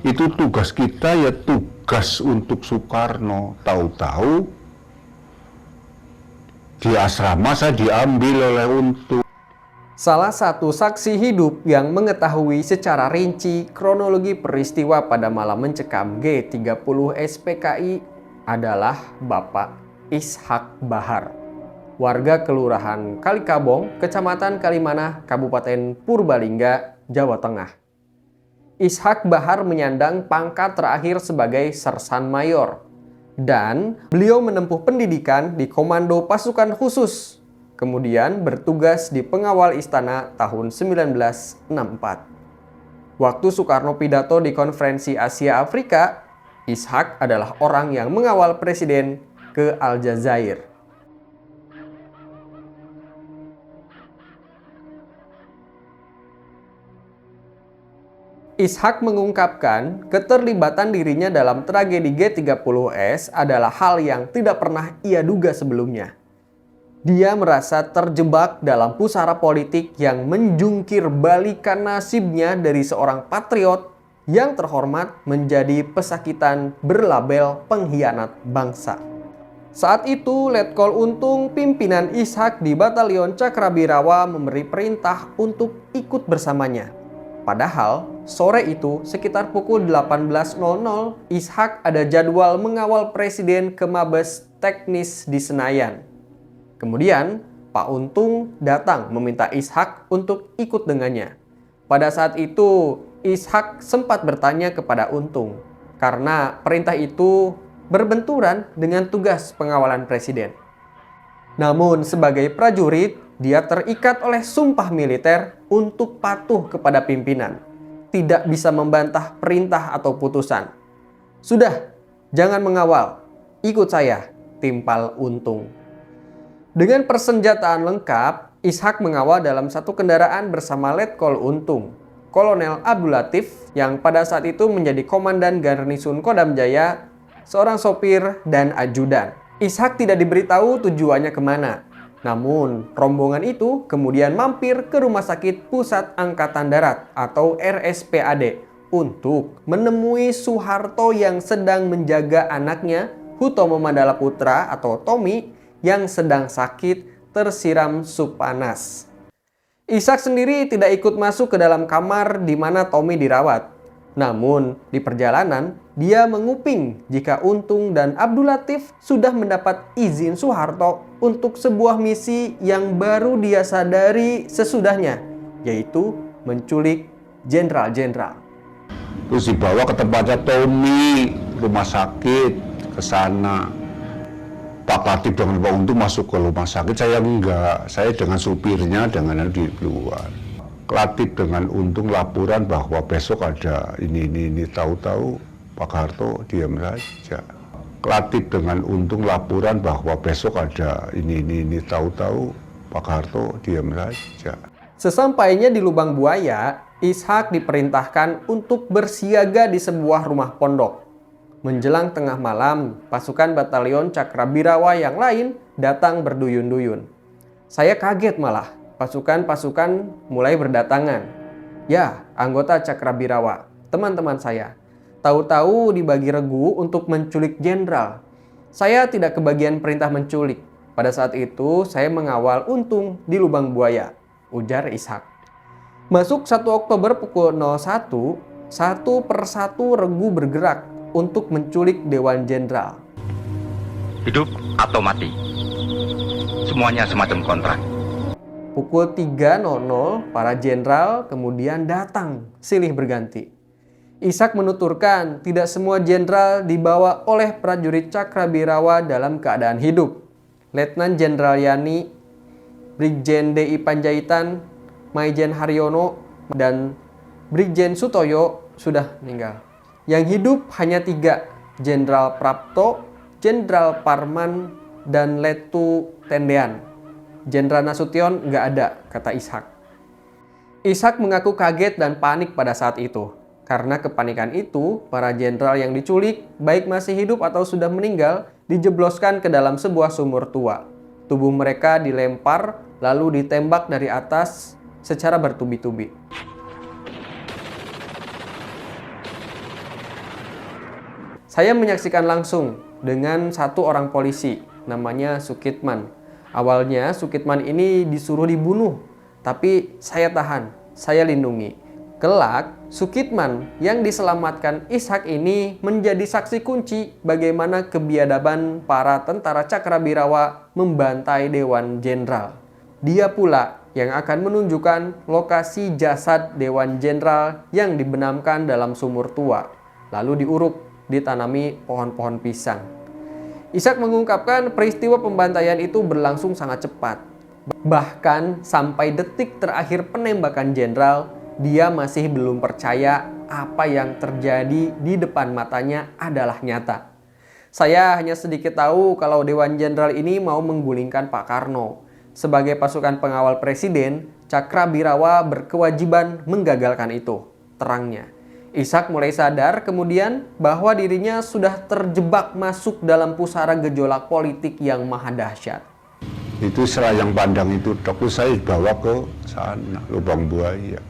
Itu tugas kita ya tugas untuk Soekarno. Tahu-tahu di asrama saya diambil oleh Untung. Salah satu saksi hidup yang mengetahui secara rinci kronologi peristiwa pada malam mencekam G30 SPKI adalah Bapak Ishak Bahar, warga Kelurahan Kalikabong, Kecamatan Kalimanah, Kabupaten Purbalingga, Jawa Tengah. Ishak Bahar menyandang pangkat terakhir sebagai Sersan Mayor, dan beliau menempuh pendidikan di Komando Pasukan Khusus, kemudian bertugas di Pengawal Istana tahun 1964. Waktu Soekarno pidato di Konferensi Asia Afrika, Ishak adalah orang yang mengawal Presiden ke Aljazair. Ishak mengungkapkan keterlibatan dirinya dalam tragedi G30S adalah hal yang tidak pernah ia duga sebelumnya. Dia merasa terjebak dalam pusara politik yang menjungkir balikan nasibnya dari seorang patriot yang terhormat menjadi pesakitan berlabel pengkhianat bangsa. Saat itu, Letkol Untung, pimpinan Ishak di Batalion Cakrabirawa, memberi perintah untuk ikut bersamanya. Padahal, sore itu sekitar pukul 18.00, Ishak ada jadwal mengawal Presiden ke Mabes Teknis di Senayan. Kemudian, Pak Untung datang meminta Ishak untuk ikut dengannya. Pada saat itu, Ishak sempat bertanya kepada Untung, karena perintah itu berbenturan dengan tugas pengawalan Presiden. Namun, sebagai prajurit, dia terikat oleh sumpah militer untuk patuh kepada pimpinan, tidak bisa membantah perintah atau putusan. "Sudah, jangan mengawal, ikut saya," timpal Untung. Dengan persenjataan lengkap, Ishak mengawal dalam satu kendaraan bersama Letkol Untung, Kolonel Abdul Latif yang pada saat itu menjadi komandan Garnisun Kodam Jaya, seorang sopir, dan ajudan. Ishak tidak diberitahu tujuannya kemana. Namun, rombongan itu kemudian mampir ke Rumah Sakit Pusat Angkatan Darat atau RSPAD untuk menemui Soeharto yang sedang menjaga anaknya, Hutomo Mandala Putra atau Tommy, yang sedang sakit tersiram sup panas. Ishak sendiri tidak ikut masuk ke dalam kamar di mana Tommy dirawat. Namun, di perjalanan, dia menguping jika Untung dan Abdul Latif sudah mendapat izin Soeharto untuk sebuah misi yang baru dia sadari sesudahnya, yaitu menculik jenderal-jenderal. Terus dibawa ke tempatnya Tommy, rumah sakit, ke sana. Pak Latif dengan Pak Untung masuk ke rumah sakit, saya enggak. Saya dengan supirnya, dengan di luar. Latif dengan Untung laporan bahwa besok ada ini. Tahu-tahu Pak Harto diam saja. Latif dengan Untung laporan bahwa besok ada ini. Tahu-tahu Pak Harto diam saja. Sesampainya di Lubang Buaya, Ishak diperintahkan untuk bersiaga di sebuah rumah pondok. Menjelang tengah malam, pasukan Batalion Cakrabirawa yang lain datang berduyun-duyun. Saya kaget malah, pasukan-pasukan mulai berdatangan. Ya, anggota Cakrabirawa, teman-teman saya. Tahu-tahu dibagi regu untuk menculik jenderal. Saya tidak kebagian perintah menculik. Pada saat itu, saya mengawal Untung di Lubang Buaya, ujar Ishak. Masuk 1 Oktober pukul 01, satu persatu regu bergerak untuk menculik Dewan Jenderal. Hidup atau mati, semuanya semacam kontrak. Pukul 3.00, para jenderal kemudian datang silih berganti. Ishak menuturkan tidak semua jenderal dibawa oleh prajurit Cakrabirawa dalam keadaan hidup. Letnan Jenderal Yani, Brigjen DI Panjaitan, Maijen Haryono, dan Brigjen Sutoyo sudah meninggal. Yang hidup hanya 3, Jenderal Prapto, Jenderal Parman, dan Letu Tendean. Jenderal Nasution nggak ada, kata Ishak. Ishak mengaku kaget dan panik pada saat itu. Karena kepanikan itu, para jenderal yang diculik, baik masih hidup atau sudah meninggal, dijebloskan ke dalam sebuah sumur tua. Tubuh mereka dilempar, lalu ditembak dari atas secara bertubi-tubi. Saya menyaksikan langsung dengan satu orang polisi, namanya Sukitman. Awalnya Sukitman ini disuruh dibunuh, tapi saya tahan, saya lindungi. Kelak, Sukitman yang diselamatkan Ishak ini menjadi saksi kunci bagaimana kebiadaban para tentara Cakrabirawa membantai Dewan Jenderal. Dia pula yang akan menunjukkan lokasi jasad Dewan Jenderal yang dibenamkan dalam sumur tua, lalu diuruk, ditanami pohon-pohon pisang. Ishak mengungkapkan peristiwa pembantaian itu berlangsung sangat cepat. Bahkan sampai detik terakhir penembakan jenderal, dia masih belum percaya apa yang terjadi di depan matanya adalah nyata. Saya hanya sedikit tahu kalau Dewan Jenderal ini mau menggulingkan Pak Karno. Sebagai pasukan pengawal presiden, Cakrabirawa berkewajiban menggagalkan itu, terangnya. Ishak mulai sadar kemudian bahwa dirinya sudah terjebak masuk dalam pusara gejolak politik yang maha dahsyat. Itu serayang pandang itu, terus saya bawa ke sana, Lubang Buaya.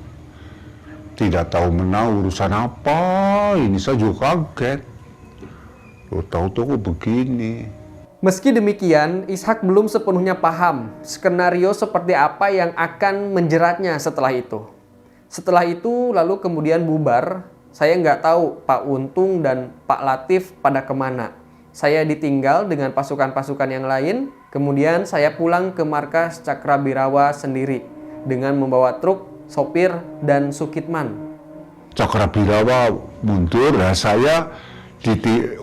Tidak tahu menahu urusan apa, ini saya juga kaget. Tahu-tahu begini. Meski demikian, Ishak belum sepenuhnya paham skenario seperti apa yang akan menjeratnya setelah itu. Setelah itu lalu kemudian bubar, saya nggak tahu Pak Untung dan Pak Latif pada kemana. Saya ditinggal dengan pasukan-pasukan yang lain, kemudian saya pulang ke markas Cakrabirawa sendiri dengan membawa truk, sopir, dan Sukitman. Cakrabirawa mundur, nah saya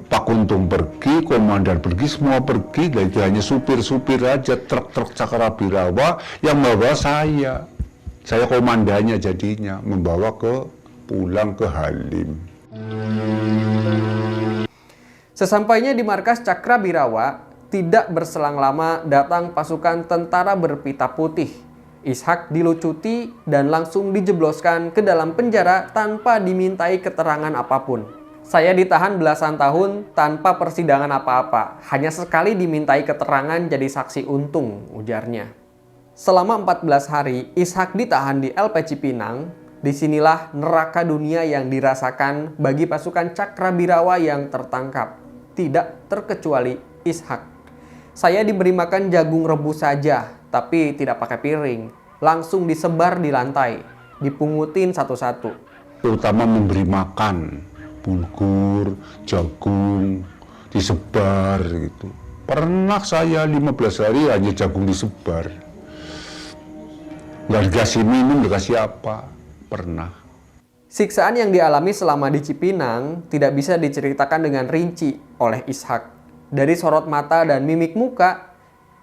Pak Untung pergi, komandan pergi, semua pergi, dan itu hanya supir-supir aja, truk-truk Cakrabirawa yang membawa saya. Saya komandannya jadinya, membawa pulang ke Halim. Sesampainya di markas Cakrabirawa, tidak berselang lama datang pasukan tentara berpita putih. Ishak dilucuti dan langsung dijebloskan ke dalam penjara tanpa dimintai keterangan apapun. Saya ditahan belasan tahun tanpa persidangan apa-apa, hanya sekali dimintai keterangan jadi saksi untung, ujarnya. Selama 14 hari, Ishak ditahan di LP Cipinang. Disinilah neraka dunia yang dirasakan bagi pasukan Cakrabirawa yang tertangkap. Tidak terkecuali Ishak. Saya diberi makan jagung rebus saja, tapi tidak pakai piring. Langsung disebar di lantai, dipungutin satu-satu. Terutama memberi makan. Bulgur, jagung, disebar gitu. Pernah saya 15 hari hanya jagung disebar. Nggak dikasih minum, dikasih apa. Pernah. Siksaan yang dialami selama di Cipinang tidak bisa diceritakan dengan rinci oleh Ishak. Dari sorot mata dan mimik muka,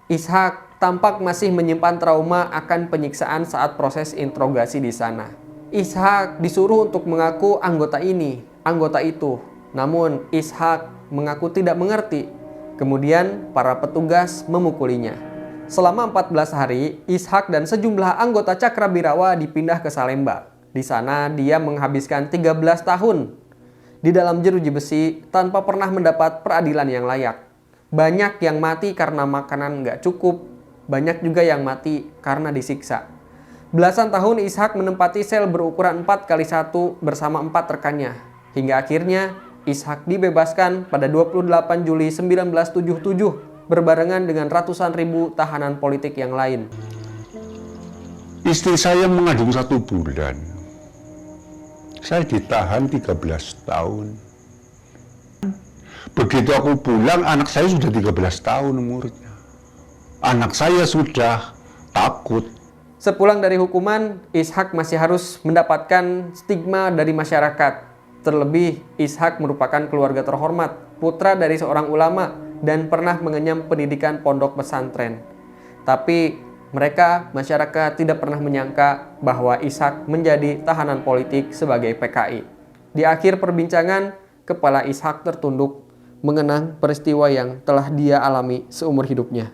Ishak tampak masih menyimpan trauma akan penyiksaan saat proses interogasi di sana. Ishak disuruh untuk mengaku anggota ini, anggota itu. Namun Ishak mengaku tidak mengerti. Kemudian para petugas memukulinya. Selama 14 hari, Ishak dan sejumlah anggota Cakrabirawa dipindah ke Salemba. Di sana dia menghabiskan 13 tahun di dalam jeruji besi tanpa pernah mendapat peradilan yang layak. Banyak yang mati karena makanan nggak cukup, banyak juga yang mati karena disiksa. Belasan tahun Ishak menempati sel berukuran 4x1 bersama 4 rekannya. Hingga akhirnya Ishak dibebaskan pada 28 Juli 1977 berbarengan dengan ratusan ribu tahanan politik yang lain. Istri saya mengandung 1 bulan. Saya ditahan 13 tahun. Begitu aku pulang, anak saya sudah 13 tahun umurnya. Anak saya sudah takut. Sepulang dari hukuman, Ishak masih harus mendapatkan stigma dari masyarakat. Terlebih, Ishak merupakan keluarga terhormat, putra dari seorang ulama, dan pernah mengenyam pendidikan pondok pesantren. Tapi mereka, masyarakat, tidak pernah menyangka bahwa Ishak menjadi tahanan politik sebagai PKI. Di akhir perbincangan, kepala Ishak tertunduk mengenang peristiwa yang telah dia alami seumur hidupnya.